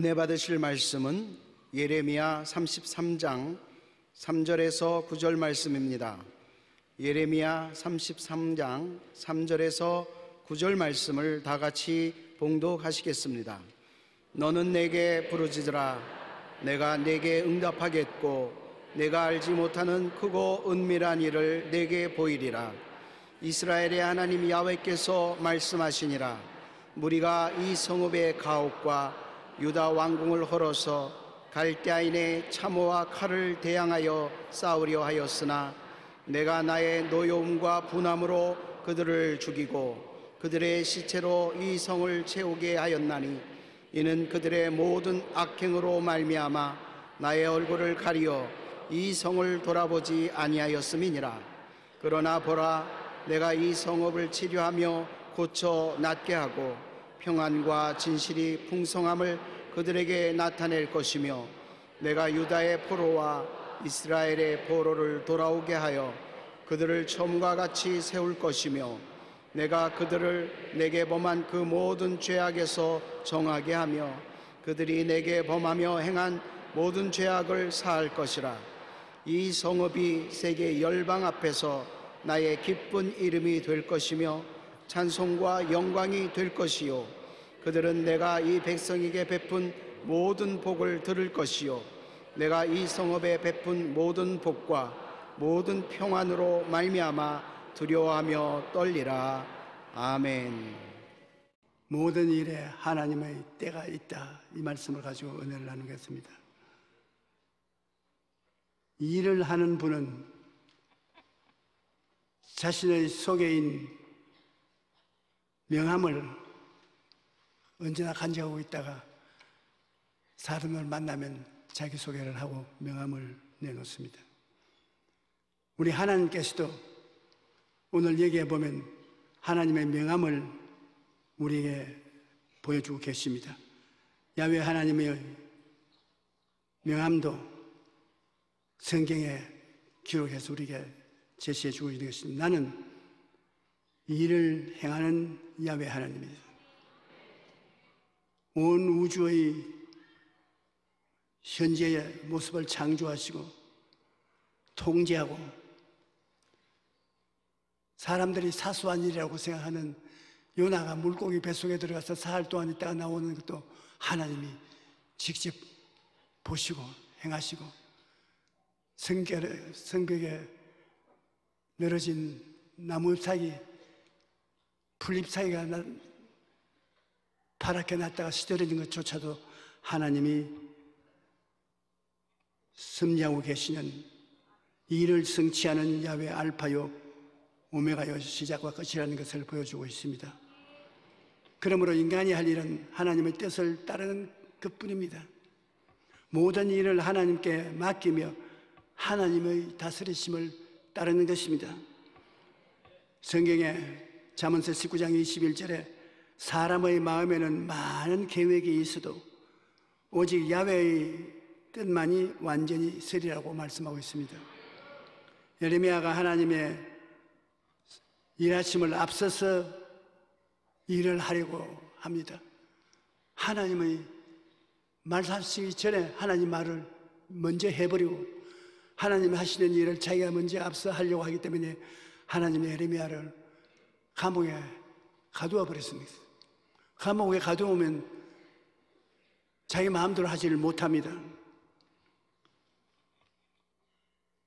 은혜 받으실 말씀은 예레미야 33장 3절에서 9절 말씀입니다. 예레미야 33장 3절에서 9절 말씀을 다 같이 봉독하시겠습니다. 너는 내게 부르짖으라. 내가 내게 응답하겠고 내가 알지 못하는 크고 은밀한 일을 내게 보이리라. 이스라엘의 하나님 야훼께서 말씀하시니라. 무리가 이 성읍의 가옥과 유다 왕궁을 헐어서 갈대아인의 참호와 칼을 대항하여 싸우려 하였으나 내가 나의 노여움과 분함으로 그들을 죽이고 그들의 시체로 이 성을 채우게 하였나니 이는 그들의 모든 악행으로 말미암아 나의 얼굴을 가리어 이 성을 돌아보지 아니하였음이니라. 그러나 보라, 내가 이 성읍을 치료하며 고쳐 낫게 하고 평안과 진실이 풍성함을 그들에게 나타낼 것이며 내가 유다의 포로와 이스라엘의 포로를 돌아오게 하여 그들을 처음과 같이 세울 것이며 내가 그들을 내게 범한 그 모든 죄악에서 정하게 하며 그들이 내게 범하며 행한 모든 죄악을 사할 것이라. 이 성읍이 세계 열방 앞에서 나의 기쁜 이름이 될 것이며 찬송과 영광이 될 것이요 그들은 내가 이 백성에게 베푼 모든 복을 들을 것이요 내가 이 성읍에 베푼 모든 복과 모든 평안으로 말미암아 두려워하며 떨리라. 아멘. 모든 일에 하나님의 때가 있다, 이 말씀을 가지고 은혜를 나누겠습니다. 일을 하는 분은 자신의 소개인 명함을 언제나 간직하고 있다가 사람을 만나면 자기소개를 하고 명함을 내놓습니다. 우리 하나님께서도 오늘 얘기해 보면 하나님의 명함을 우리에게 보여주고 계십니다. 야훼 하나님의 명함도 성경에 기록해서 우리에게 제시해 주고 있는 것입니다. 나는 이 일을 행하는 야훼 하나님입니다. 온 우주의 현재의 모습을 창조하시고 통제하고 사람들이 사소한 일이라고 생각하는 요나가 물고기 뱃속에 들어가서 사흘 동안 있다가 나오는 것도 하나님이 직접 보시고 행하시고 성벽에 늘어진 나무 잎사귀 풀잎사귀가 파랗게 났다가 시들어진 것조차도 하나님이 섭리하고 계시는 이 일을 성취하는 야훼 알파요 오메가요 시작과 끝이라는 것을 보여주고 있습니다. 그러므로 인간이 할 일은 하나님의 뜻을 따르는 것뿐입니다. 모든 일을 하나님께 맡기며 하나님의 다스리심을 따르는 것입니다. 성경에 잠언서 19장 21절에 사람의 마음에는 많은 계획이 있어도 오직 야훼의 뜻만이 완전히 서리라고 말씀하고 있습니다. 예레미야가 하나님의 일하심을 앞서서 일을 하려고 합니다. 하나님의 말씀하시기 전에 하나님 말을 먼저 해버리고 하나님이 하시는 일을 자기가 먼저 앞서 하려고 하기 때문에 하나님의 예레미야를 감옥에 가두어 버렸습니다. 감옥에 가두면 자기 마음대로 하지를 못합니다.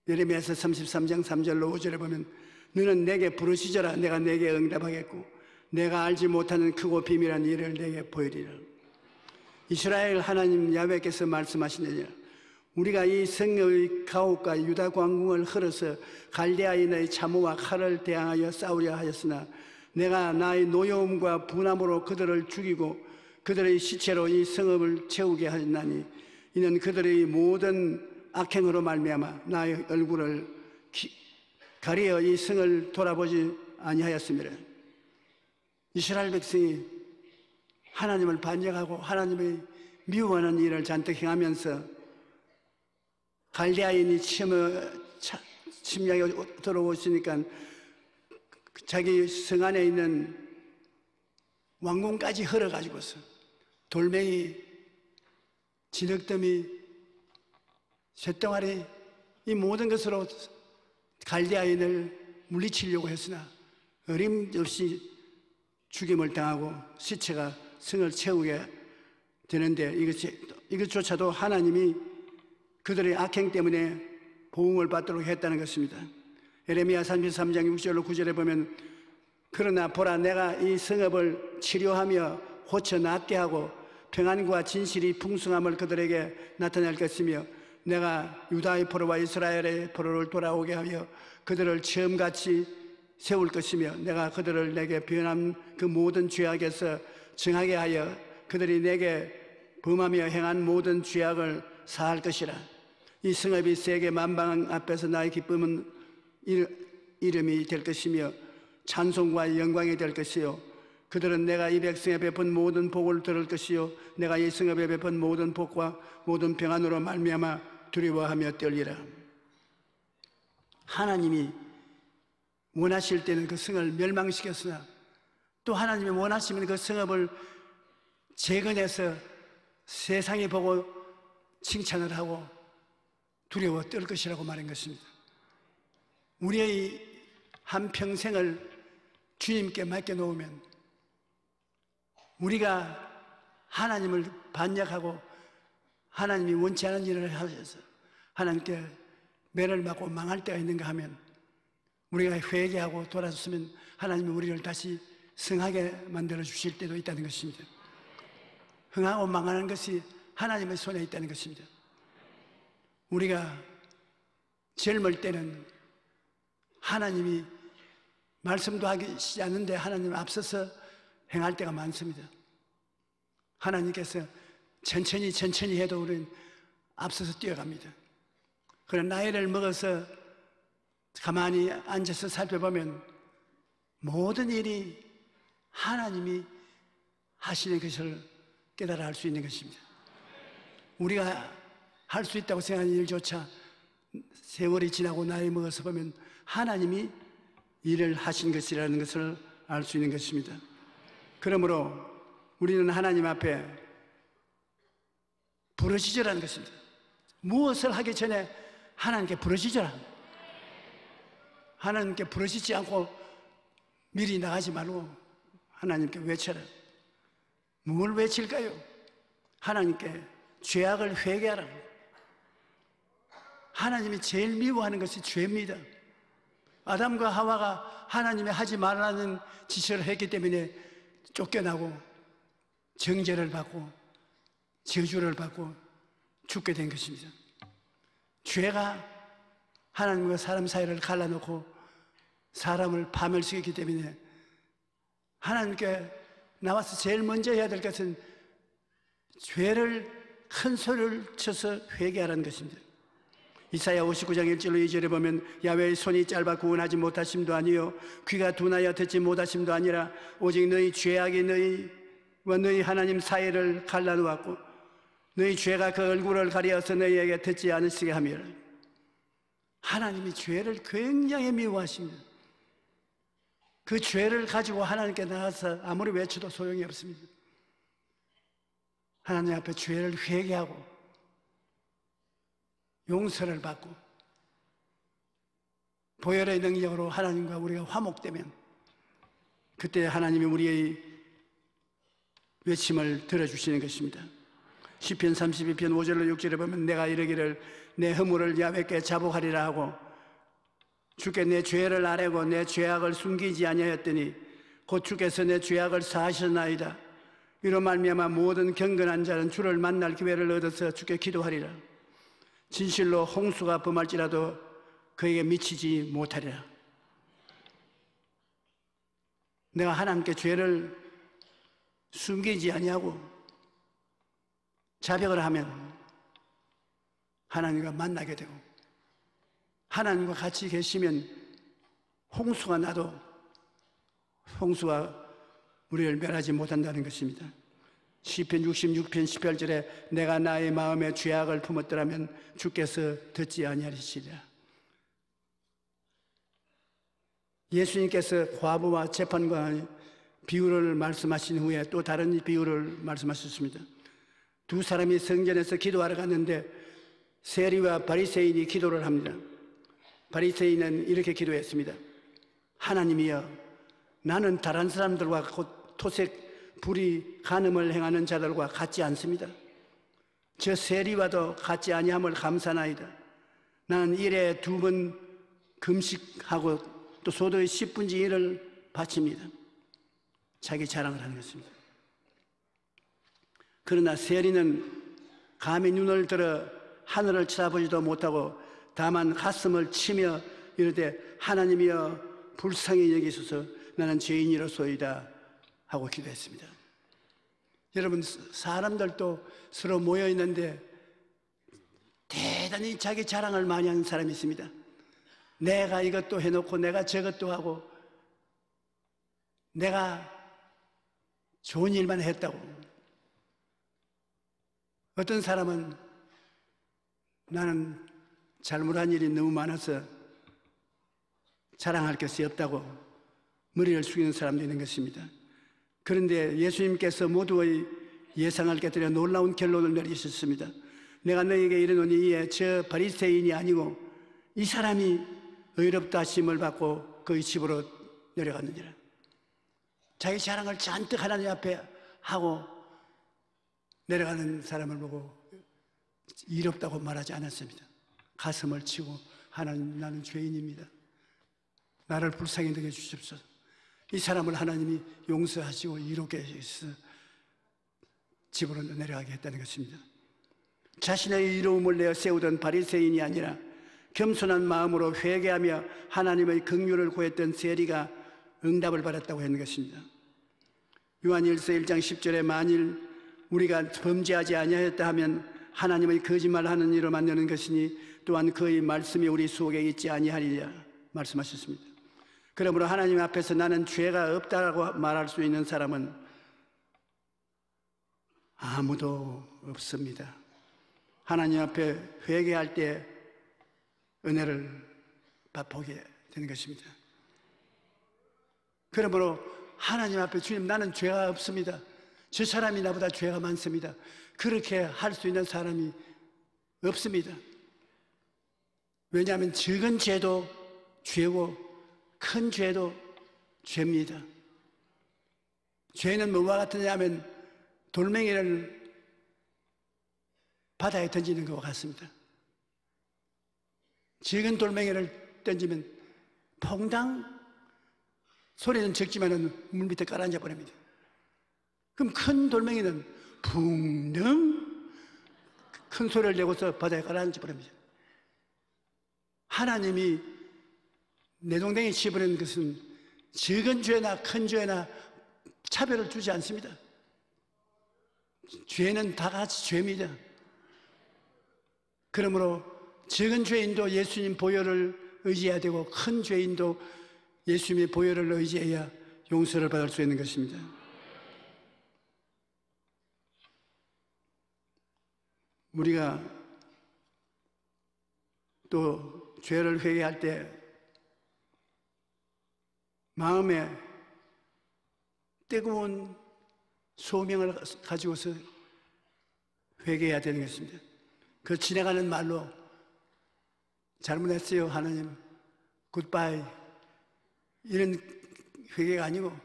예레미야서 33장 3절로 5절에 보면 너는 내게 부르짖어라. 내가 내게 응답하겠고 내가 알지 못하는 크고 비밀한 일을 내게 보이리라. 이스라엘 하나님 야훼께서 말씀하시느니라. 우리가 이 성읍의 가옥과 유다 왕궁을 헐어서 갈대아인의 참호와 칼을 대항하여 싸우려 하였으나 내가 나의 노여움과 분함으로 그들을 죽이고 그들의 시체로 이 성읍을 채우게 하였나니 이는 그들의 모든 악행으로 말미암아 나의 얼굴을 가리어 이 성을 돌아보지 아니하였습니다. 이스라엘 백성이 하나님을 반역하고 하나님의 미워하는 일을 잔뜩 행하면서 갈대아인이 침략에 들어오시니까 자기 성 안에 있는 왕궁까지 헐어가지고서 돌멩이 진흙더미, 쇳덩어리, 이 모든 것으로 갈대아인을 물리치려고 했으나 어림없이 죽임을 당하고 시체가 성을 채우게 되는데, 이것조차도 하나님이 그들의 악행 때문에 보응을 받도록 했다는 것입니다. 예레미야 33장 6절로 9절에 보면, 그러나 보라, 내가 이 성읍을 치료하며 고쳐 낫게 하고 평안과 진실이 풍성함을 그들에게 나타낼 것이며, 내가 유다의 포로와 이스라엘의 포로를 돌아오게 하여 그들을 처음같이 세울 것이며, 내가 그들을 내게 변한 그 모든 죄악에서 정하게 하여 그들이 내게 범하며 행한 모든 죄악을 사할 것이라. 이 성읍이 세계 만방 앞에서 나의 기쁨은 이름이 될 것이며 찬송과 영광이 될 것이요, 그들은 내가 이 백성에 베푼 모든 복을 들을 것이요, 내가 이 성읍에 베푼 모든 복과 모든 평안으로 말미암아 두려워하며 떨리라. 하나님이 원하실 때는 그 성을 멸망시켰으나, 또 하나님이 원하시면 그 성읍을 재건해서 세상이 보고 칭찬을 하고 두려워 떨 것이라고 말한 것입니다. 우리의 한평생을 주님께 맡겨놓으면 우리가 하나님을 반역하고 하나님이 원치 않은 일을 하셔서 하나님께 매를 맞고 망할 때가 있는가 하면, 우리가 회개하고 돌아섰으면 하나님이 우리를 다시 성하게 만들어 주실 때도 있다는 것입니다. 흥하고 망하는 것이 하나님의 손에 있다는 것입니다. 우리가 젊을 때는 하나님이 말씀도 하시지 않는데 하나님 앞서서 행할 때가 많습니다. 하나님께서 천천히 해도 우리는 앞서서 뛰어갑니다. 그러나 나이를 먹어서 가만히 앉아서 살펴보면 모든 일이 하나님이 하시는 것을 깨달아 알 수 있는 것입니다. 우리가 할 수 있다고 생각하는 일조차 세월이 지나고 나이 먹어서 보면 하나님이 일을 하신 것이라는 것을 알 수 있는 것입니다. 그러므로 우리는 하나님 앞에 부르짖으라는 것입니다. 무엇을 하기 전에 하나님께 부르짖으라. 하나님께 부르짖지 않고 미리 나가지 말고 하나님께 외쳐라. 뭘 외칠까요? 하나님께 죄악을 회개하라. 하나님이 제일 미워하는 것이 죄입니다. 아담과 하와가 하나님이 하지 말라는 지시를 했기 때문에 쫓겨나고 정죄를 받고 저주를 받고 죽게 된 것입니다. 죄가 하나님과 사람 사이를 갈라놓고 사람을 파멸시켰기 때문에 하나님께 나와서 제일 먼저 해야 될 것은 죄를 큰 소리를 쳐서 회개하라는 것입니다. 이사야 59장 1절로 2절에 보면, 야훼의 손이 짧아 구원하지 못하심도 아니요 귀가 둔하여 듣지 못하심도 아니라 오직 너희 죄악이 너희와 너희 하나님 사이를 갈라놓았고 너희 죄가 그 얼굴을 가리어서 너희에게 듣지 않으시게 함이라. 하나님이 죄를 굉장히 미워하십니다. 그 죄를 가지고 하나님께 나가서 아무리 외쳐도 소용이 없습니다. 하나님 앞에 죄를 회개하고 용서를 받고 보혈의 능력으로 하나님과 우리가 화목되면 그때 하나님이 우리의 외침을 들어주시는 것입니다. 시편 32편 5절로 6절에 보면, 내가 이르기를 내 허물을 야훼께 자복하리라 하고 주께 내 죄를 아뢰고 내 죄악을 숨기지 아니하였더니 곧 주께서 내 죄악을 사하셨나이다. 이로 말미암아 모든 경건한 자는 주를 만날 기회를 얻어서 주께 기도하리라. 진실로 홍수가 범할지라도 그에게 미치지 못하리라. 내가 하나님께 죄를 숨기지 아니하고 자백을 하면 하나님과 만나게 되고, 하나님과 같이 계시면 홍수가 나도 홍수가 우리를 멸하지 못한다는 것입니다. 시편 66편 18절에 내가 나의 마음에 죄악을 품었더라면 주께서 듣지 아니하시리라. 예수님께서 과부와 재판과 비유를 말씀하신 후에 또 다른 비유를 말씀하셨습니다. 두 사람이 성전에서 기도하러 갔는데 세리와 바리새인이 기도를 합니다. 바리새인은 이렇게 기도했습니다. 하나님이여, 나는 다른 사람들과 곧 토색, 불의, 간음을 행하는 자들과 같지 않습니다. 저 세리와도 같지 아니함을 감사나이다. 나는 일에 2번 금식하고 또 소도의 10분의 1을 바칩니다. 자기 자랑을 하는 것입니다. 그러나 세리는 감히 눈을 들어 하늘을 쳐다보지도 못하고 다만 가슴을 치며 이르되 하나님이여 불쌍히 여기소서 나는 죄인이로소이다 하고 기도했습니다. 여러분, 사람들도 서로 모여 있는데 대단히 자기 자랑을 많이 하는 사람이 있습니다. 내가 이것도 해놓고 내가 저것도 하고 내가 좋은 일만 했다고. 어떤 사람은 나는 잘못한 일이 너무 많아서 자랑할 것이 없다고 머리를 숙이는 사람도 있는 것입니다. 그런데 예수님께서 모두의 예상을 깨뜨려 놀라운 결론을 내리셨습니다. 내가 너에게 이르노니 이에 저 바리새인이 아니고 이 사람이 의롭다 하심을 받고 그의 집으로 내려갔느니라. 자기 자랑을 잔뜩 하나님 앞에 하고 내려가는 사람을 보고 이롭다고 말하지 않았습니다. 가슴을 치고 하나님, 나는 죄인입니다. 나를 불쌍히 여겨 주십시오. 이 사람을 하나님이 용서하시고 이롭게 해서 집으로 내려가게 했다는 것입니다. 자신의 이로움을 내어 세우던 바리새인이 아니라 겸손한 마음으로 회개하며 하나님의 긍휼을 구했던 세리가 응답을 받았다고 하는 것입니다. 요한일서 1장 10절에 만일 우리가 범죄하지 아니하였다 하면 하나님의 거짓말하는 이로 만드는 것이니 또한 그의 말씀이 우리 속에 있지 아니하리라 말씀하셨습니다. 그러므로 하나님 앞에서 나는 죄가 없다라고 말할 수 있는 사람은 아무도 없습니다. 하나님 앞에 회개할 때 은혜를 보게 되는 것입니다. 그러므로 하나님 앞에 주님, 나는 죄가 없습니다. 저 사람이 나보다 죄가 많습니다. 그렇게 할 수 있는 사람이 없습니다. 왜냐하면 적은 죄도 죄고 큰 죄도 죄입니다. 죄는 뭐와 같으냐 하면 돌멩이를 바다에 던지는 것과 같습니다. 적은 돌멩이를 던지면 퐁당 소리는 적지만 물 밑에 가라앉아 버립니다. 그럼 큰 돌멩이는 붕덩 큰 소리를 내고서 바다에 가라앉아 버립니다. 하나님이 내동댕이 치버리는 것은 적은 죄나 큰 죄나 차별을 주지 않습니다. 죄는 다 같이 죄입니다. 그러므로 적은 죄인도 예수님 보혈을 의지해야 되고 큰 죄인도 예수님의 보혈을 의지해야 용서를 받을 수 있는 것입니다. 우리가 또 죄를 회개할 때 마음에 뜨거운 소명을 가지고서 회개해야 되는 것입니다. 그 지나가는 말로 잘못했어요 하나님 굿바이 이런 회개가 아니고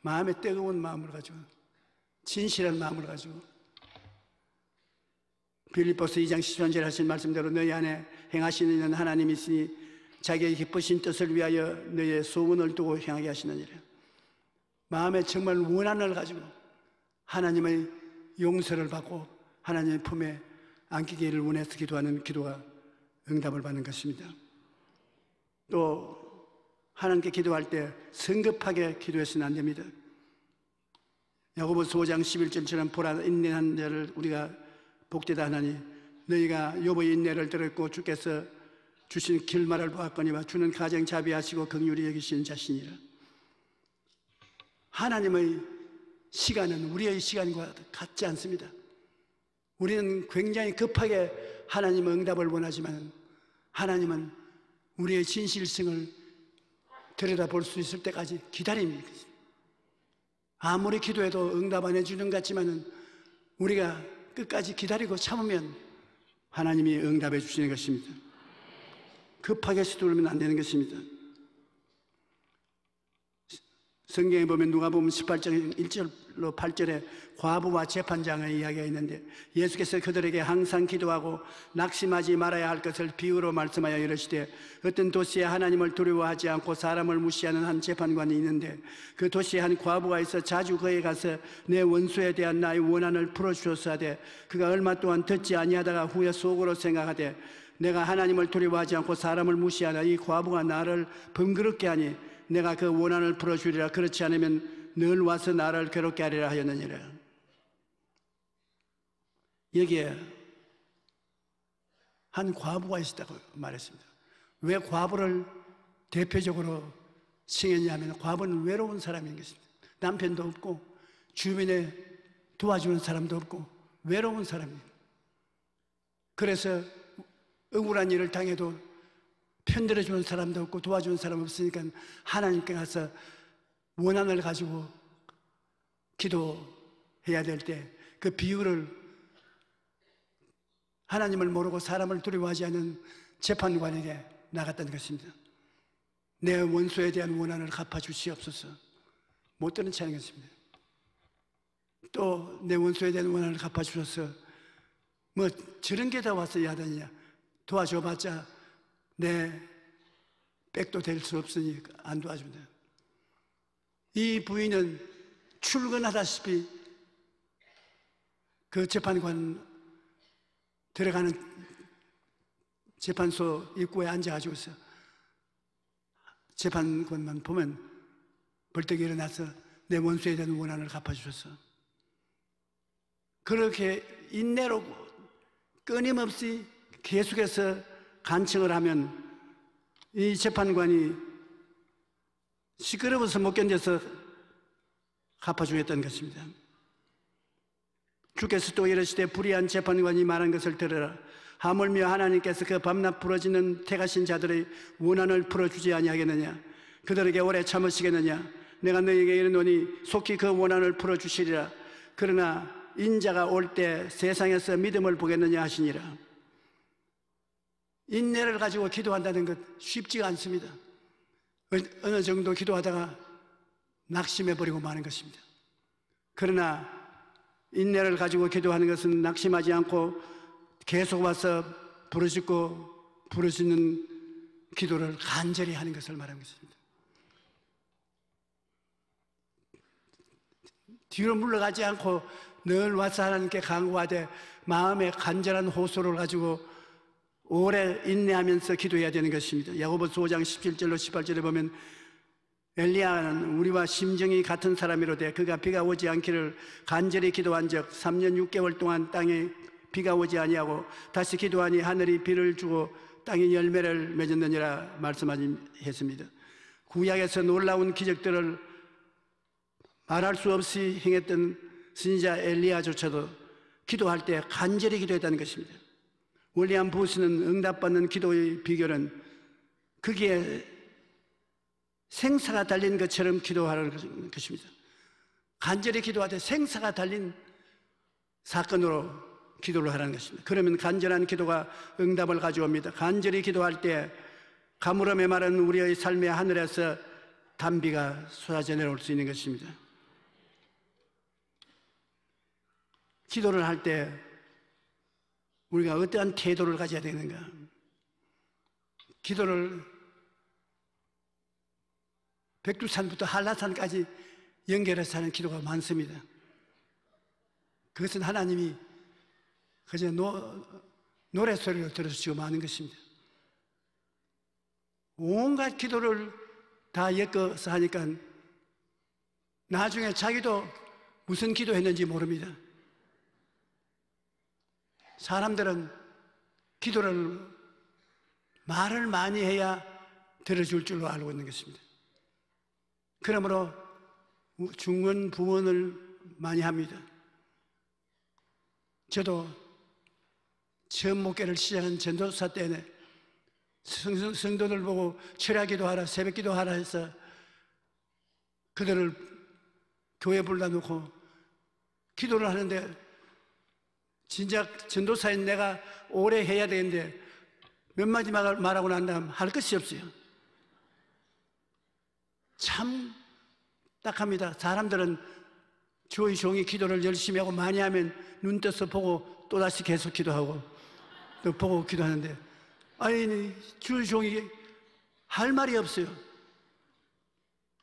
마음에 뜨거운 마음을 가지고 진실한 마음을 가지고 빌립보서 2장 13절에 하신 말씀대로 너희 안에 행하시는 하나님이 있으니 자기의 기쁘신 뜻을 위하여 너희의 소원을 두고 행하게 하시느니라. 마음에 정말 원한을 가지고 하나님의 용서를 받고 하나님의 품에 안기기를 원해서 기도하는 기도가 응답을 받는 것입니다. 또 하나님께 기도할 때 성급하게 기도해서는 안 됩니다. 야고보서 5장 11절처럼 보라 인내한 자를 우리가 복되다 하나니 너희가 욥의 인내를 들었고 주께서 주신 길말을 보았거니와 주는 가정 자비하시고 긍휼히 여기시는 자신이라. 하나님의 시간은 우리의 시간과 같지 않습니다. 우리는 굉장히 급하게 하나님의 응답을 원하지만 하나님은 우리의 진실성을 들여다볼 수 있을 때까지 기다립니다. 아무리 기도해도 응답 안 해주는 것 같지만 우리가 끝까지 기다리고 참으면 하나님이 응답해 주시는 것입니다. 급하게 서두르면 안 되는 것입니다. 성경에 보면 누가복음 18장 1절로 8절에 과부와 재판장의 이야기가 있는데 예수께서 그들에게 항상 기도하고 낙심하지 말아야 할 것을 비유로 말씀하여 이르시되 어떤 도시에 하나님을 두려워하지 않고 사람을 무시하는 한 재판관이 있는데 그 도시에 한 과부가 있어 자주 그에 가서 내 원수에 대한 나의 원한을 풀어주소서 하되 그가 얼마 동안 듣지 아니하다가 후에 속으로 생각하되 내가 하나님을 두려워하지 않고 사람을 무시하나 이 과부가 나를 번거롭게 하니 내가 그 원한을 풀어주리라. 그렇지 않으면 늘 와서 나를 괴롭게 하리라 하였느니라. 여기에 한 과부가 있었다고 말했습니다. 왜 과부를 대표적으로 칭했냐면 과부는 외로운 사람인 것입니다. 남편도 없고 주변에 도와주는 사람도 없고 외로운 사람입니다. 그래서 억울한 일을 당해도 편들어주는 사람도 없고 도와주는 사람 없으니까 하나님께 가서 원한을 가지고 기도해야 될 때 그 비유를 하나님을 모르고 사람을 두려워하지 않는 재판관에게 나갔다는 것입니다. 내 원수에 대한 원한을 갚아주시옵소서. 못 들은 채 하는 것입니다. 또 내 원수에 대한 원한을 갚아주셔서 뭐 저런 게 다 와서 야단이냐 도와줘봤자 내 백도 될 수 없으니 안 도와준다. 이 부인은 출근하다시피 그 재판관 들어가는 재판소 입구에 앉아가지고서 재판관만 보면 벌떡 일어나서 내 원수에 대한 원한을 갚아주셔서 그렇게 인내로 끊임없이 계속해서 간청을 하면 이 재판관이 시끄러워서 못 견뎌서 갚아주겠다는 것입니다. 주께서 또 이르시되 불의한 재판관이 말한 것을 들으라. 하물며 하나님께서 그 밤낮 부러지는 택하신 자들의 원한을 풀어주지 아니하겠느냐. 그들에게 오래 참으시겠느냐. 내가 너희에게 이르노니 속히 그 원한을 풀어주시리라. 그러나 인자가 올 때 세상에서 믿음을 보겠느냐 하시니라. 인내를 가지고 기도한다는 것 쉽지가 않습니다. 어느 정도 기도하다가 낙심해버리고 마는 것입니다. 그러나 인내를 가지고 기도하는 것은 낙심하지 않고 계속 와서 부르짖는 기도를 간절히 하는 것을 말하는 것입니다. 뒤로 물러가지 않고 늘 와서 하나님께 간구하되 마음에 간절한 호소를 가지고 오래 인내하면서 기도해야 되는 것입니다. 야고보서 5장 17절로 18절에 보면 엘리야는 우리와 심정이 같은 사람이로되 그가 비가 오지 않기를 간절히 기도한 적 3년 6개월 동안 땅에 비가 오지 아니하고 다시 기도하니 하늘이 비를 주고 땅이 열매를 맺었느니라 말씀하셨습니다. 구약에서 놀라운 기적들을 말할 수 없이 행했던 선지자 엘리야조차도 기도할 때 간절히 기도했다는 것입니다. 윌리엄 부스는 응답받는 기도의 비결은 거기에 생사가 달린 것처럼 기도하는 것입니다. 간절히 기도하되 생사가 달린 사건으로 기도를 하라는 것입니다. 그러면 간절한 기도가 응답을 가져옵니다. 간절히 기도할 때 가물음에 마른 우리의 삶의 하늘에서 단비가 쏟아져 내려올 수 있는 것입니다. 기도를 할 때 우리가 어떠한 태도를 가져야 되는가? 기도를 백두산부터 한라산까지 연결해서 하는 기도가 많습니다. 그것은 하나님이 그저 노래소리로 들으시고 마는 것입니다. 온갖 기도를 다 엮어서 하니까 나중에 자기도 무슨 기도했는지 모릅니다. 사람들은 기도를 말을 많이 해야 들어줄 줄로 알고 있는 것입니다. 그러므로 중언 부언을 많이 합니다. 저도 처음 목회를 시작한 전도사 때는 성도들 보고 철야기도 하라, 새벽기도 하라 해서 그들을 교회 불러놓고 기도를 하는데 진작 전도사인 내가 오래 해야 되는데 몇 마디 말하고 난 다음 할 것이 없어요. 참 딱합니다. 사람들은 주의 종이 기도를 열심히 하고 많이 하면 눈 떠서 보고 또다시 계속 기도하고 또 보고 기도하는데, 아니 주의 종이 할 말이 없어요.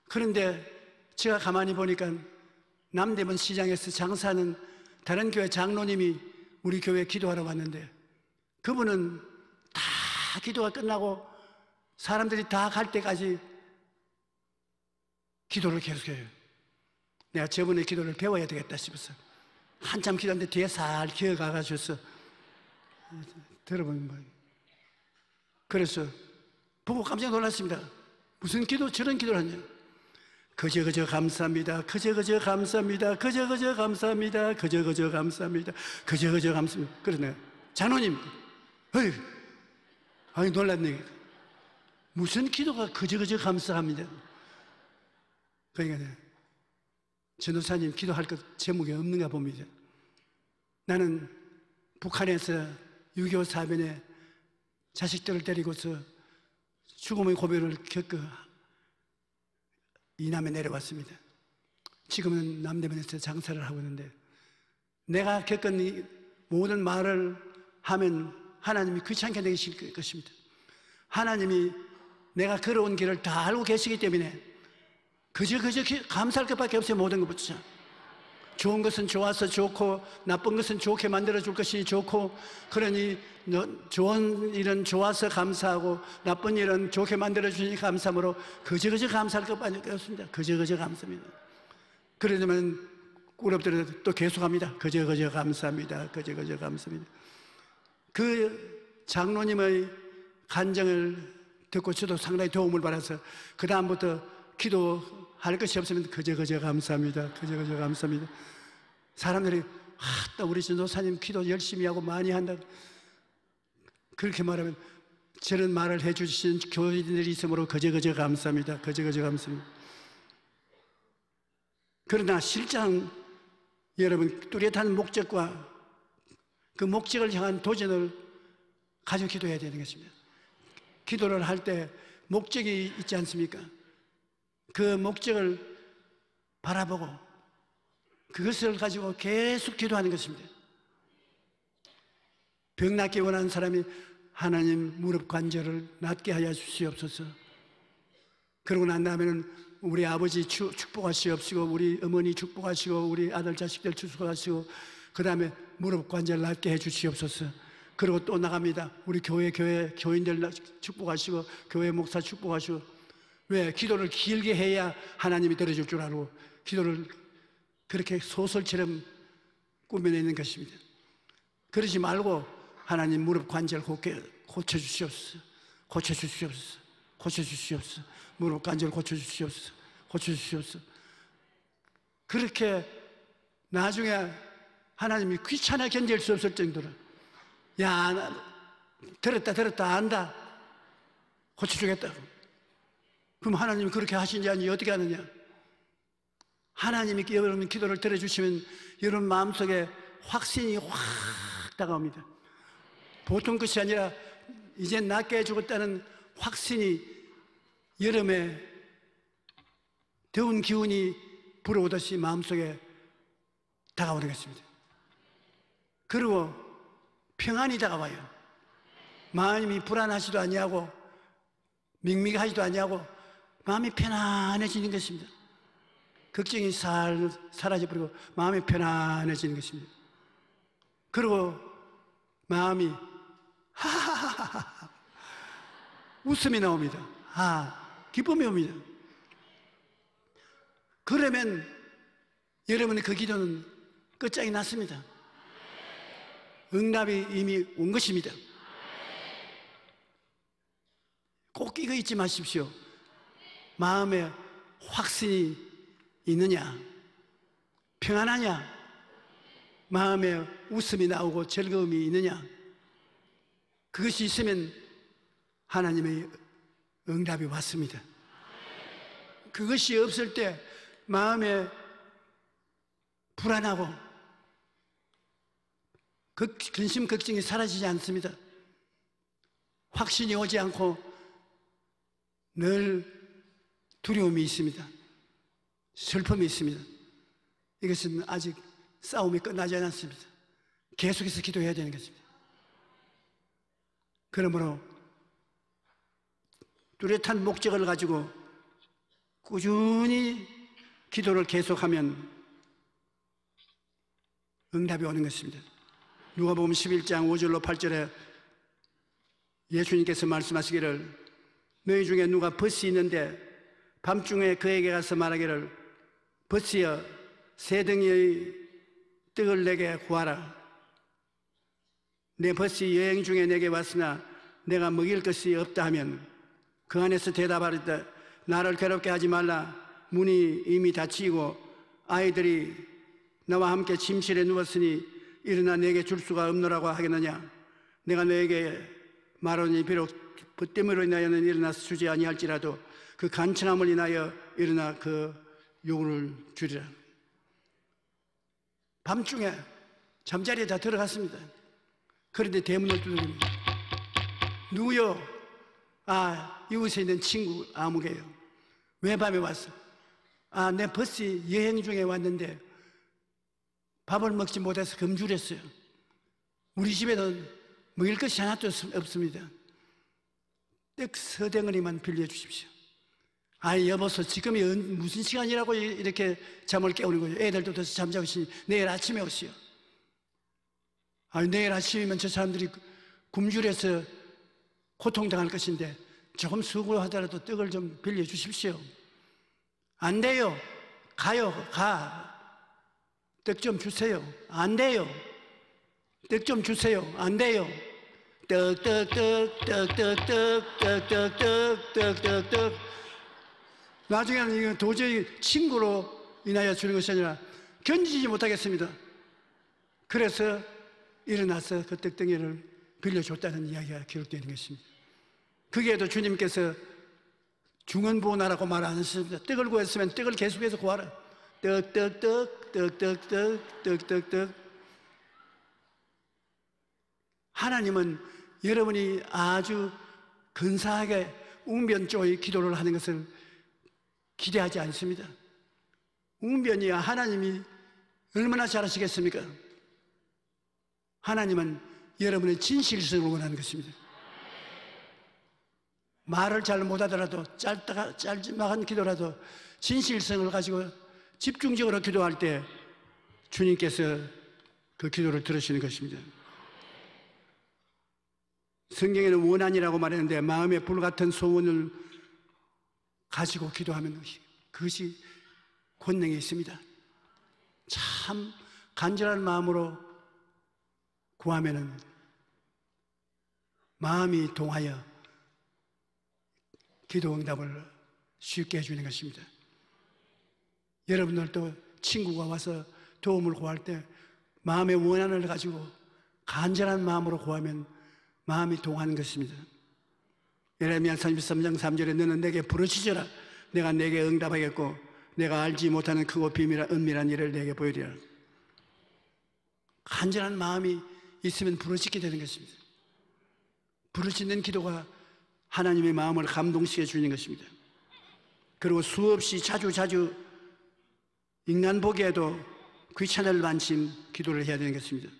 그런데 제가 가만히 보니까 남대문 시장에서 장사하는 다른 교회 장로님이 우리 교회에 기도하러 왔는데, 그분은 다 기도가 끝나고 사람들이 다 갈 때까지 기도를 계속해요. 내가 저분의 기도를 배워야 되겠다 싶어서 한참 기도하는데 뒤에 살 기어가가지고 들어보는 거예요. 그래서 보고 깜짝 놀랐습니다. 무슨 기도, 저런 기도를 하냐. 그저 감사합니다. 그저 감사합니다. 그저 감사합니다. 그저 감사합니다. 그저 감사합니다. 그러네. 장로님, 아니 놀랐네. 무슨 기도가 그저 감사합니다. 그러니까 전도사님 기도할 것 제목이 없는가 봅니다. 나는 북한에서 6.25 사변에 자식들을 데리고서 죽음의 고비를 겪어 이남에 내려왔습니다. 지금은 남대문에서 장사를 하고 있는데, 내가 겪은 이 모든 말을 하면 하나님이 귀찮게 되실 것입니다. 하나님이 내가 걸어온 길을 다 알고 계시기 때문에 그저 감사할 것밖에 없어요. 모든 것부터. 좋은 것은 좋아서 좋고 나쁜 것은 좋게 만들어 줄 것이 좋고, 그러니 좋은 일은 좋아서 감사하고 나쁜 일은 좋게 만들어 주시니 감사함으로 그저 감사할 것밖에 없습니다. 그저 감사합니다. 그러면 꿀업들은 또 계속합니다. 그저 감사합니다. 그저 감사합니다. 그 장로님의 간증을 듣고 저도 상당히 도움을 받아서 그 다음부터 기도할 것이 없으면 그저 감사합니다. 그저 감사합니다. 사람들이 또 우리 전도사님 기도 열심히 하고 많이 한다, 그렇게 말하면 저런 말을 해주신 교인들이 있으므로 그저 감사합니다. 그저 감사합니다. 그러나 실장 여러분, 뚜렷한 목적과 그 목적을 향한 도전을 가지고 기도해야 되는 것입니다. 기도를 할 때 목적이 있지 않습니까? 그 목적을 바라보고 그것을 가지고 계속 기도하는 것입니다. 병 낫기 원하는 사람이 하나님 무릎 관절을 낫게 하여 주시옵소서. 그러고 난 다음에는 우리 아버지 축복하시옵시고, 우리 어머니 축복하시고, 우리 아들 자식들 축복하시고, 그 다음에 무릎 관절 낫게 해 주시옵소서. 그리고 또 나갑니다. 우리 교회 교인들 축복하시고, 교회 목사 축복하시고. 왜? 기도를 길게 해야 하나님이 들어줄 줄 알고 기도를 그렇게 소설처럼 꾸며내는 것입니다. 그러지 말고 하나님 무릎 관절 고쳐주시옵소서. 고쳐주시옵소서. 고쳐주시옵소서. 무릎 관절 고쳐주시옵소서. 고쳐주시옵소서. 그렇게 나중에 하나님이 귀찮아 견딜 수 없을 정도로, 야, 들었다 안다, 고쳐주겠다고. 그럼 하나님이 그렇게 하시지 않니 어떻게 하느냐? 하나님이 여러분 기도를 들어주시면 여러분 마음속에 확신이 확 다가옵니다. 보통 것이 아니라 이제 낫게 해주겠다는 확신이 여름에 더운 기운이 불어오듯이 마음속에 다가오는 것입니다. 그리고 평안이 다가와요. 마음이 불안하지도 아니하고 밍밍하지도 아니하고 마음이 편안해지는 것입니다. 걱정이 사라져버리고 마음이 편안해지는 것입니다. 그리고 마음이 하하하하 웃음이 나옵니다. 기쁨이 옵니다. 그러면 여러분의 그 기도는 끝장이 났습니다. 응답이 이미 온 것입니다. 꼭 이거 잊지 마십시오. 마음에 확신이 있느냐? 평안하냐? 마음에 웃음이 나오고 즐거움이 있느냐? 그것이 있으면 하나님의 응답이 왔습니다. 그것이 없을 때 마음에 불안하고 근심 걱정이 사라지지 않습니다. 확신이 오지 않고 늘 두려움이 있습니다. 슬픔이 있습니다. 이것은 아직 싸움이 끝나지 않았습니다. 계속해서 기도해야 되는 것입니다. 그러므로 뚜렷한 목적을 가지고 꾸준히 기도를 계속하면 응답이 오는 것입니다. 누가복음 11장 5절로 8절에 예수님께서 말씀하시기를 너희 중에 누가 벗이 있는데 밤중에 그에게 가서 말하기를 벗이여 세 덩이의 떡을 내게 구하라. 내 벗이 여행 중에 내게 왔으나 내가 먹일 것이 없다 하면 그 안에서 대답하리다. 나를 괴롭게 하지 말라. 문이 이미 닫히고 아이들이 나와 함께 침실에 누웠으니 일어나 내게 줄 수가 없노라고 하겠느냐. 내가 너에게 말하니 비록 부땜으로 인하여는 일어나서 주지 아니할지라도 그 간청함을 인하여 일어나 그 요구를 주리라. 밤중에 잠자리에 다 들어갔습니다. 그런데 대문을 두드립니다. 누구요? 아, 이곳에 있는 친구 아무개요. 왜 밤에 왔어? 아, 내 벗이 여행 중에 왔는데 밥을 먹지 못해서 금줄했어요. 우리 집에는 먹일 것이 하나도 없습니다. 떡 서덩어리만 빌려주십시오. 아이 여보소, 지금이 무슨 시간이라고 이렇게 잠을 깨우는 거예요? 애들도 더 잠자고 있으니 내일 아침에 오시오. 아니, 내일 아침이면 저 사람들이 굶주려서 고통당할 것인데 조금 수고하더라도 떡을 좀 빌려주십시오. 안 돼요. 가요. 가. 떡 좀 주세요. 안 돼요. 떡 좀 주세요. 안 돼요. 떡. 나중에는 이거 도저히 친구로 인하여 주는 것이 아니라 견디지 못하겠습니다. 그래서 일어나서 그 떡덩이를 빌려줬다는 이야기가 기록되어 있는 것입니다. 거기에도 주님께서 중언부언하라고 말 안 하셨습니다. 떡을 구했으면 떡을 계속해서 구하라. 떡. 하나님은 여러분이 아주 근사하게 웅변조의 기도를 하는 것을 기대하지 않습니다. 웅변이야 하나님이 얼마나 잘하시겠습니까? 하나님은 여러분의 진실성을 원하는 것입니다. 말을 잘 못하더라도 짧지막한 기도라도 진실성을 가지고 집중적으로 기도할 때 주님께서 그 기도를 들으시는 것입니다. 성경에는 원한이라고 말했는데 마음의 불같은 소원을 가지고 기도하면 그것이 권능이 있습니다. 참 간절한 마음으로 구하면은 마음이 동하여 기도 응답을 쉽게 해주는 것입니다. 여러분들도 친구가 와서 도움을 구할 때 마음의 원한을 가지고 간절한 마음으로 구하면 마음이 동하는 것입니다. 예레미야 33장 3절에 너는 내게 부르짖어라. 내가 내게 응답하겠고 내가 알지 못하는 크고 은밀한 일을 내게 보이리라. 간절한 마음이 있으면 부르짖게 되는 것입니다. 부르짖는 기도가 하나님의 마음을 감동시켜 주는 것입니다. 그리고 수없이 자주 인간 보기에도 귀찮을 만큼 기도를 해야 되는 것입니다.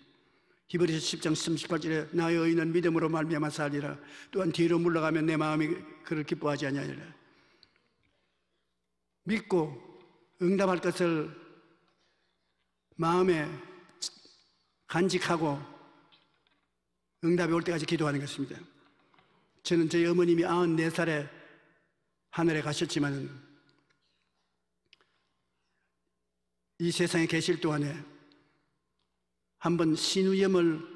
히브리서 10장 38절에 나의 의인은 믿음으로 말미암아 살리라. 또한 뒤로 물러가면 내 마음이 그를 기뻐하지 아니하리라. 믿고 응답할 것을 마음에 간직하고 응답이 올 때까지 기도하는 것입니다. 저는 저희 어머님이 94살에 하늘에 가셨지만 이 세상에 계실 동안에 한번 신우염을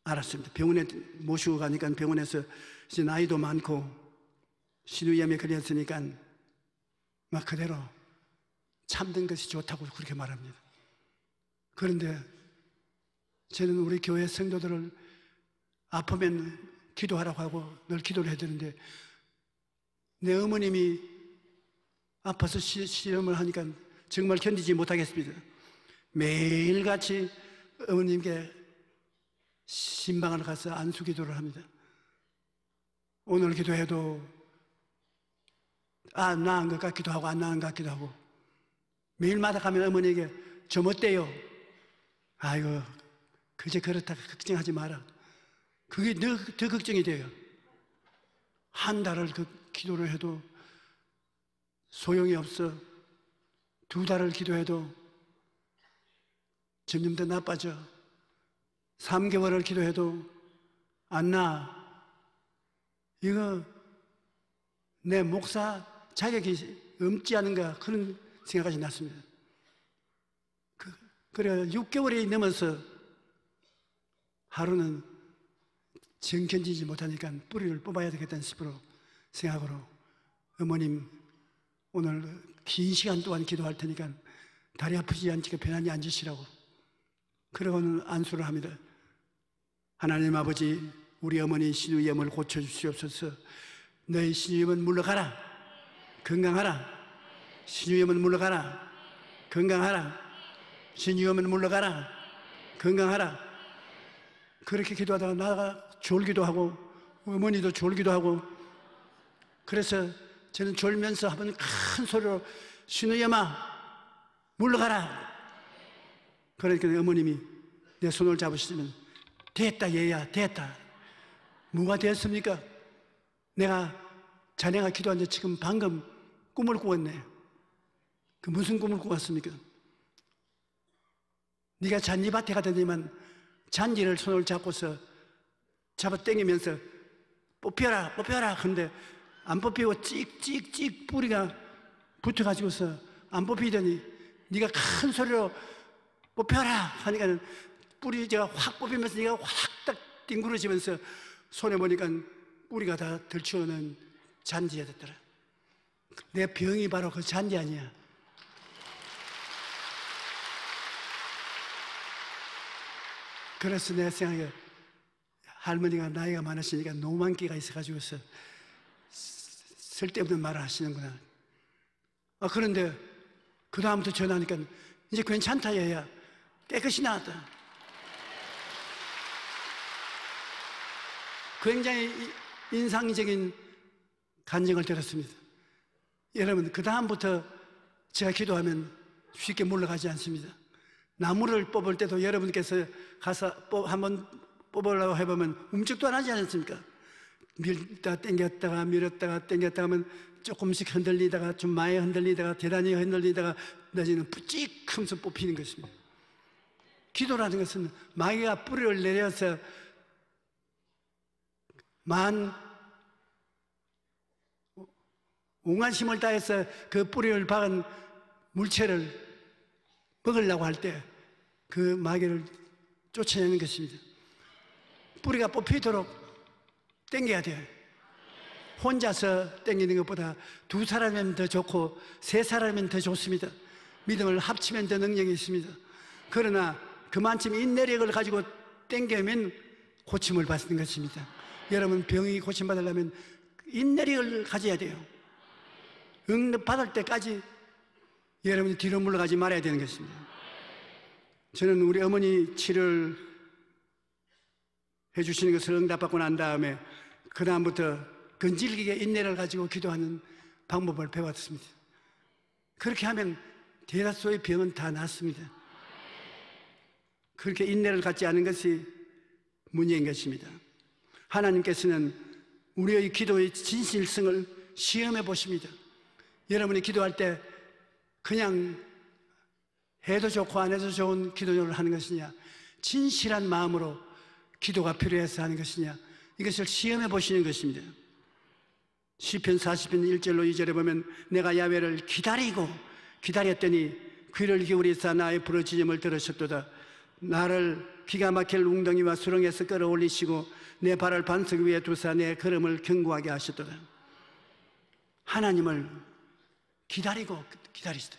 알았습니다. 병원에 모시고 가니까 병원에서 이제 나이도 많고 신우염에 걸렸으니까 막 그대로 참된 것이 좋다고 그렇게 말합니다. 그런데 저는 우리 교회 성도들을 아프면 기도하라고 하고 늘 기도를 해야 되는데 내 어머님이 아파서 시험을 하니까 정말 견디지 못하겠습니다. 매일같이 어머님께 신방을 가서 안수 기도를 합니다. 오늘 기도해도 나은 것 같기도 하고 안 나은 것 같기도 하고, 매일마다 가면 어머니에게 좀 어때요? 아이고 그저 그렇다 걱정하지 마라. 그게 더 걱정이 돼요. 한 달을 기도를 해도 소용이 없어. 2달을 기도해도 점점 더 나빠져. 3개월을 기도해도 안 나아. 이거 내 목사 자격이 없지 않은가 그런 생각까지 났습니다. 그래 6개월이 넘어서 하루는 정 견디지 못하니까 뿌리를 뽑아야 되겠다는 싶으로 생각으로, 어머님 오늘 긴 시간 동안 기도할 테니까 다리 아프지 않게 편안히 앉으시라고. 그러고는 안수를 합니다. 하나님 아버지, 우리 어머니 신우염을 고쳐주시옵소서. 너희 신우염은 물러가라. 건강하라. 신우염은 물러가라. 건강하라. 신우염은 물러가라. 건강하라. 그렇게 기도하다가 나가 졸기도 하고 어머니도 졸기도 하고, 그래서 저는 졸면서 한번 큰 소리로 신우염아 물러가라. 그러니까 어머님이 내 손을 잡으시면 됐다 얘야 됐다. 뭐가 됐습니까? 자네가 기도한 지 지금 방금 꿈을 꾸었네. 그 무슨 꿈을 꾸었습니까? 네가 잔디밭에 가더니만 잔디를 손을 잡고서 잡아 당기면서 뽑혀라 뽑혀라. 근데 안 뽑히고 찍찍찍 뿌리가 붙어가지고서 안 뽑히더니 네가 큰 소리로 뽑혀라 하니까 뿌리가 확 뽑히면서 네가 확딱 뒹굴어지면서 손에 보니까 뿌리가 다 들쳐오는 잔디가 됐더라. 내 병이 바로 그 잔디 아니야. 그래서 내 생각에 할머니가 나이가 많으시니까 노만기가 있어가지고서 쓸데없는 말을 하시는구나. 그런데 그 다음부터 전화하니까 이제 괜찮다 얘야. 깨끗이 나왔다. 굉장히 인상적인 간증을 들었습니다. 여러분, 그 다음부터 제가 기도하면 쉽게 물러가지 않습니다. 나무를 뽑을 때도 여러분께서 가서 한번 뽑으려고 해보면 움직도 안 하지 않습니까? 밀다 당겼다가 밀었다가 당겼다가 하면 조금씩 흔들리다가 좀 많이 흔들리다가 대단히 흔들리다가 나중에는 뿌찍 하면서 뽑히는 것입니다. 기도라는 것은 마귀가 뿌리를 내려서 온갖 힘을 다해서 그 뿌리를 박은 물체를 먹으려고 할 때 그 마귀를 쫓아내는 것입니다. 뿌리가 뽑히도록 당겨야 돼요. 혼자서 당기는 것보다 2사람이면 더 좋고 3사람이면 더 좋습니다. 믿음을 합치면 더 능력이 있습니다. 그러나 그만큼 인내력을 가지고 당기면 고침을 받는 것입니다. 여러분, 병이 고침받으려면 인내력을 가져야 돼요. 응답받을 때까지 여러분이 뒤로 물러가지 말아야 되는 것입니다. 저는 우리 어머니 치료를 해주시는 것을 응답받고 난 다음에 그 다음부터 건질기게 인내를 가지고 기도하는 방법을 배웠습니다. 그렇게 하면 대다수의 병은 다 낫습니다. 그렇게 인내를 갖지 않은 것이 문제인 것입니다. 하나님께서는 우리의 기도의 진실성을 시험해 보십니다. 여러분이 기도할 때 그냥 해도 좋고 안 해도 좋은 기도를 하는 것이냐, 진실한 마음으로 기도가 필요해서 하는 것이냐, 이것을 시험해 보시는 것입니다. 시편 40편 1절로 2절에 보면 내가 야훼를 기다렸더니 귀를 기울이사 나의 부르짖음을 들으셨도다. 나를 기가 막힐 웅덩이와 수렁에서 끌어올리시고 내 발을 반석 위에 두사 내 걸음을 견고하게 하셨도다. 하나님을 기다리시다.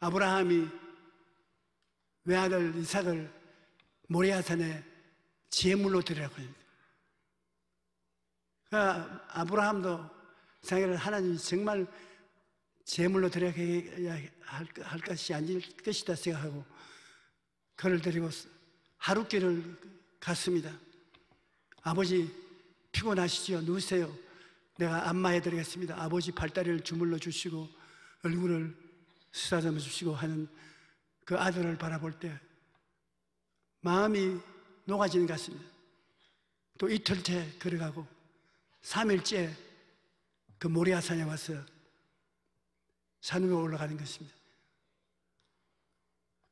아브라함이 외아들 이삭을 모리아산에 제물로 드리라고 합니다. 그러니까 아브라함도 자기를 하나님이 정말 제물로 드려야 할 것이 아닐 것이다 생각하고 그를 데리고 하룻길을 갔습니다. 아버지 피곤하시지요? 누우세요. 내가 안마해드리겠습니다. 아버지 팔다리를 주물러 주시고 얼굴을 쓰다듬어 주시고 하는 그 아들을 바라볼 때 마음이 녹아지는 것 같습니다. 또 이틀째 걸어가고 3일째 그 모리아산에 와서 산 위에 올라가는 것입니다.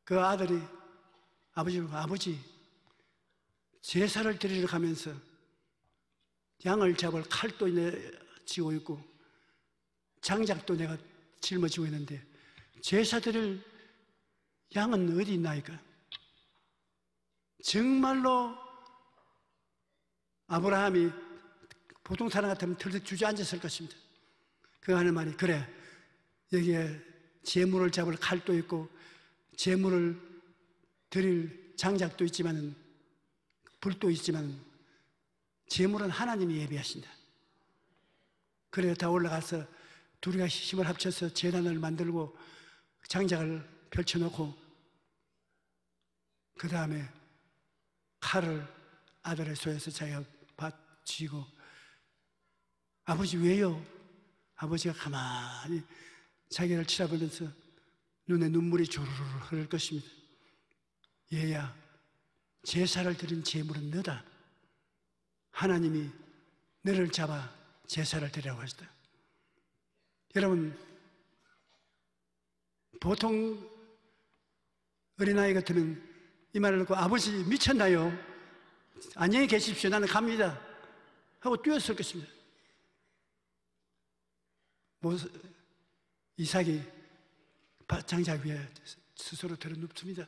그 아들이 아버지 제사를 드리러 가면서 양을 잡을 칼도 쥐고 있고 장작도 내가 짊어지고 있는데 제사 드릴 양은 어디 있나이까? 정말로 아브라함이 보통 사람 같으면 털썩 주저앉았을 것입니다. 그 하는 말이 그래 여기에 제물을 잡을 칼도 있고 제물을 드릴 장작도 있지만은 불도 있지만 제물은 하나님이 예비하신다. 그래 다 올라가서 둘이가 힘을 합쳐서 제단을 만들고 장작을 펼쳐놓고 그 다음에 칼을 아들의 손에서 자기가 쥐고 아버지 왜요? 아버지가 가만히 자기를 쳐다보면서 눈에 눈물이 조르르 흐를 것입니다. 얘야 제사를 드린 제물은 너다. 하나님이 너를 잡아 제사를 드리라고 하시다. 여러분 보통 어린아이 같으면 이 말을 듣고 아버지 미쳤나요? 안녕히 계십시오. 나는 갑니다. 하고 뛰었을 것입니다. 이삭이 장작 위에 스스로 들어눕습니다.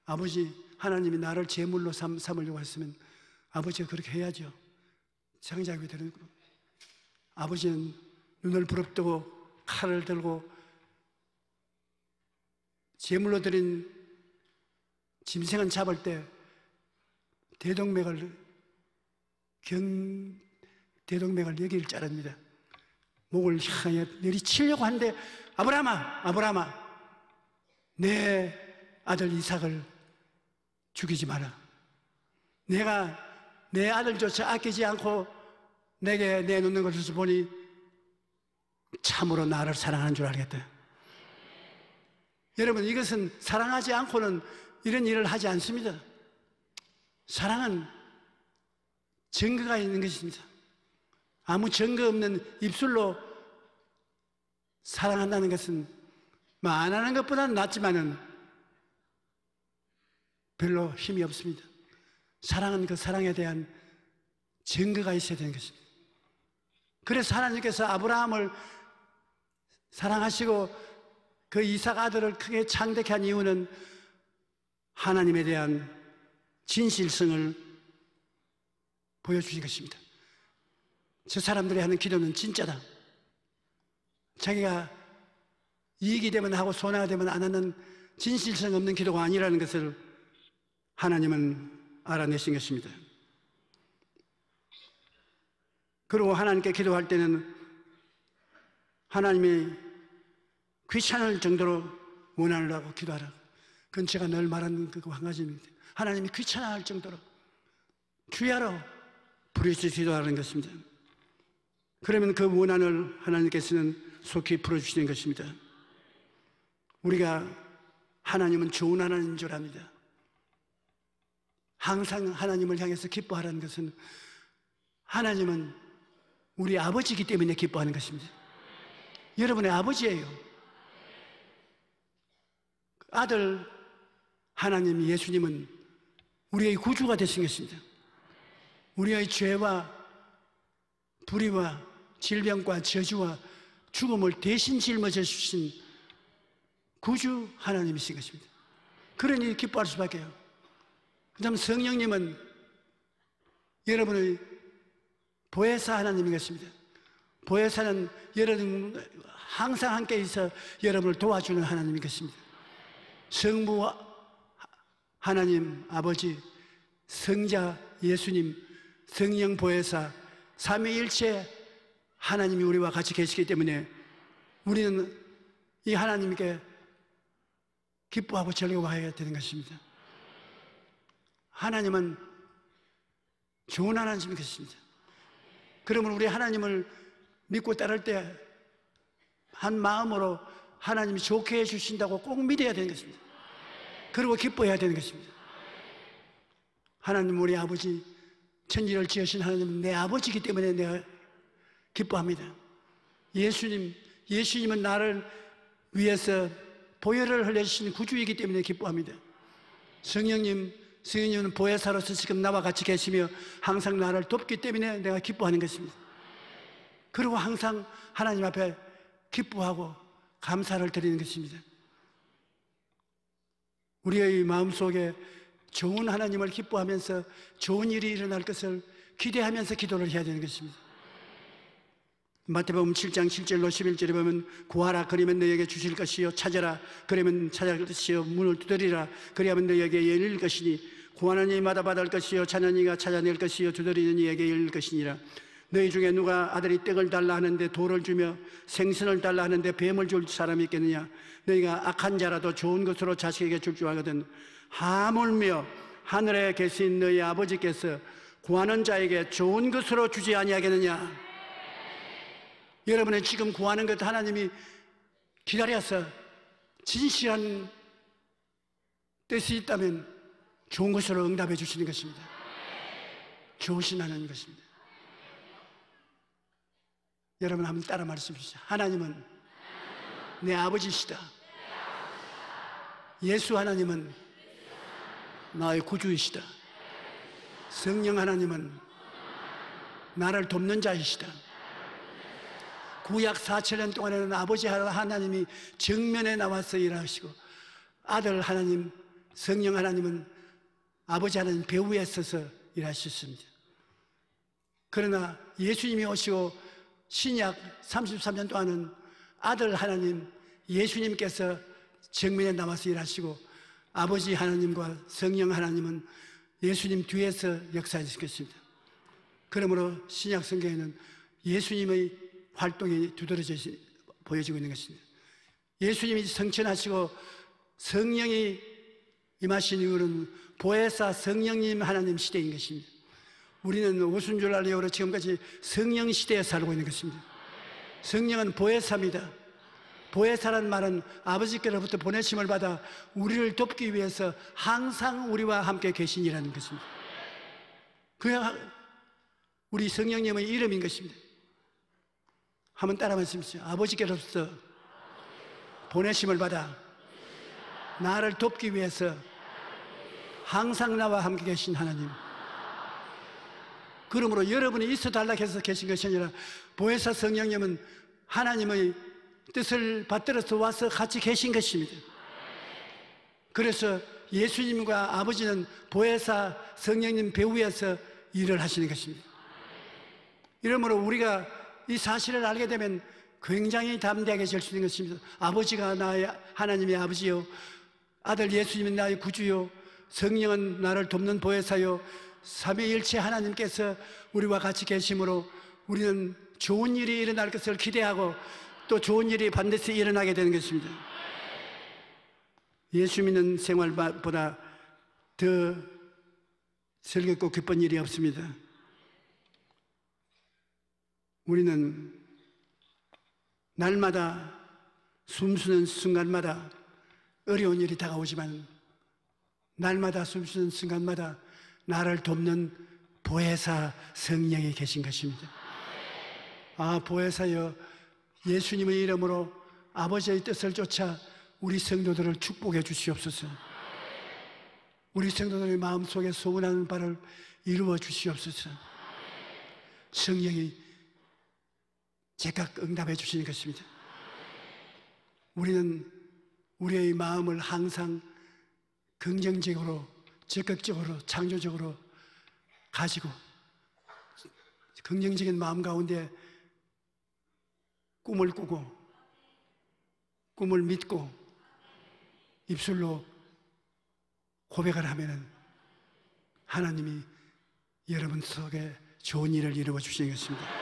아버지 하나님이 나를 제물로 삼으려고 했으면 아버지가 그렇게 해야죠. 장작 위에 들어눕고 아버지는 눈을 부릅뜨고 칼을 들고 제물로 드린 짐승은 잡을 때 대동맥을 여기를 자릅니다. 목을 향해 내리치려고 하는데 아브라함아 내 아들 이삭을 죽이지 마라. 내가 내 아들조차 아끼지 않고 내게 내놓는 것을 보니 참으로 나를 사랑하는 줄 알겠다. 여러분 이것은 사랑하지 않고는 이런 일을 하지 않습니다. 사랑은 증거가 있는 것입니다. 아무 증거 없는 입술로 사랑한다는 것은 뭐 안 하는 것보다는 낫지만은 별로 힘이 없습니다. 사랑은 그 사랑에 대한 증거가 있어야 되는 것입니다. 그래서 하나님께서 아브라함을 사랑하시고 그 이삭 아들을 크게 창대케 한 이유는 하나님에 대한 진실성을 보여주신 것입니다. 저 사람들이 하는 기도는 진짜다. 자기가 이익이 되면 하고 손해가 되면 안 하는 진실성 없는 기도가 아니라는 것을 하나님은 알아내신 것입니다. 그리고 하나님께 기도할 때는 하나님이 귀찮을 정도로 원한을 하고 기도하라. 그건 제가 늘 말하는 그 한 가지입니다. 하나님이 귀찮아할 정도로 주야로 부르짖어 기도하는 것입니다. 그러면 그 원한을 하나님께서는 속히 풀어주시는 것입니다. 우리가 하나님은 좋은 하나님인 줄 압니다. 항상 하나님을 향해서 기뻐하라는 것은 하나님은 우리 아버지이기 때문에 기뻐하는 것입니다. 여러분의 아버지예요. 아들 하나님 예수님은 우리의 구주가 되신 것입니다. 우리의 죄와 불의와 질병과 저주와 죽음을 대신 짊어져 주신 구주 하나님이신 것입니다. 그러니 기뻐할 수밖에요. 그 다음 성령님은 여러분의 보혜사 하나님인 것입니다. 보혜사는 여러분 항상 함께 있어 여러분을 도와주는 하나님인 것입니다. 성부 하나님 아버지, 성자 예수님, 성령 보혜사, 삼위일체 하나님이 우리와 같이 계시기 때문에 우리는 이 하나님께 기뻐하고 즐거워해야 되는 것입니다. 하나님은 좋은 하나님인 것입니다. 그러면 우리 하나님을 믿고 따를 때 한 마음으로 하나님이 좋게 해주신다고 꼭 믿어야 되는 것입니다. 그리고 기뻐해야 되는 것입니다. 하나님, 우리 아버지, 천지를 지으신 하나님은 내 아버지이기 때문에 내가 기뻐합니다. 예수님은 나를 위해서 보혈을 흘려주신 구주이기 때문에 기뻐합니다. 성령님은 보혜사로서 지금 나와 같이 계시며 항상 나를 돕기 때문에 내가 기뻐하는 것입니다. 그리고 항상 하나님 앞에 기뻐하고 감사를 드리는 것입니다. 우리의 마음속에 좋은 하나님을 기뻐하면서 좋은 일이 일어날 것을 기대하면서 기도를 해야 되는 것입니다. 마태복음 7장 7절로 11절에 보면 구하라 그러면 너에게 주실 것이요 찾아라 그러면 찾을 것이요 문을 두드리라 그리하면 너에게 열릴 것이니 구하는 이마다 받을 것이요 찾는 이가 찾아낼 것이요 두드리는 이에게 열릴 것이니라. 너희 중에 누가 아들이 떡을 달라 하는데 돌을 주며 생선을 달라 하는데 뱀을 줄 사람이 있겠느냐. 너희가 악한 자라도 좋은 것으로 자식에게 줄 줄 알거든 하물며 하늘에 계신 너희 아버지께서 구하는 자에게 좋은 것으로 주지 아니하겠느냐. 여러분의 지금 구하는 것 하나님이 기다려서 진실한 뜻이 있다면 좋은 것으로 응답해 주시는 것입니다. 좋으신 하나님 것입니다. 여러분 한번 따라 말씀해 주시죠. 하나님은 내 아버지시다. 예수 하나님은 나의 구주이시다. 성령 하나님은 나를 돕는 자이시다. 구약 4,000년 동안에는 아버지 하나님이 정면에 나와서 일하시고 아들 하나님, 성령 하나님은 아버지 하나님 배후에 서서 일하셨습니다. 그러나 예수님이 오시고 신약 33년 동안은 아들 하나님 예수님께서 정면에 나와서 일하시고 아버지 하나님과 성령 하나님은 예수님 뒤에서 역사하셨습니다. 그러므로 신약 성경에는 예수님의 활동이 두드러져 보여지고 있는 것입니다. 예수님이 성천하시고 성령이 임하신 이후는 보혜사 성령님 하나님 시대인 것입니다. 우리는 오순절 알레오로 지금까지 성령 시대에 살고 있는 것입니다. 성령은 보혜사입니다. 보혜사란 말은 아버지께로부터 보내심을 받아 우리를 돕기 위해서 항상 우리와 함께 계신이라는 것입니다. 그야 우리 성령님의 이름인 것입니다. 한번 따라 말씀하십시오. 아버지께로부터 보내심을 받아 나를 돕기 위해서 항상 나와 함께 계신 하나님. 그러므로 여러분이 있어달라 해서 계신 것이 아니라 보혜사 성령님은 하나님의 뜻을 받들어서 와서 같이 계신 것입니다. 그래서 예수님과 아버지는 보혜사 성령님 배후에서 일을 하시는 것입니다. 이러므로 우리가 이 사실을 알게 되면 굉장히 담대하게 질 수 있는 것입니다. 아버지가 나의 하나님의 아버지요, 아들 예수님은 나의 구주요, 성령은 나를 돕는 보혜사요, 삼위일체 하나님께서 우리와 같이 계심으로 우리는 좋은 일이 일어날 것을 기대하고 또 좋은 일이 반드시 일어나게 되는 것입니다. 예수 믿는 생활보다 더 즐겁고 기쁜 일이 없습니다. 우리는 날마다 숨쉬는 순간마다 어려운 일이 다가오지만 날마다 숨쉬는 순간마다 나를 돕는 보혜사 성령이 계신 것입니다. 아, 보혜사여, 예수님의 이름으로 아버지의 뜻을 쫓아 우리 성도들을 축복해 주시옵소서. 우리 성도들의 마음속에 소원하는 바를 이루어 주시옵소서. 성령이 제각 응답해 주시는 것입니다. 우리는 우리의 마음을 항상 긍정적으로, 적극적으로, 창조적으로 가지고 긍정적인 마음 가운데 꿈을 꾸고 꿈을 믿고 입술로 고백을 하면은 하나님이 여러분 속에 좋은 일을 이루어 주시는 것입니다.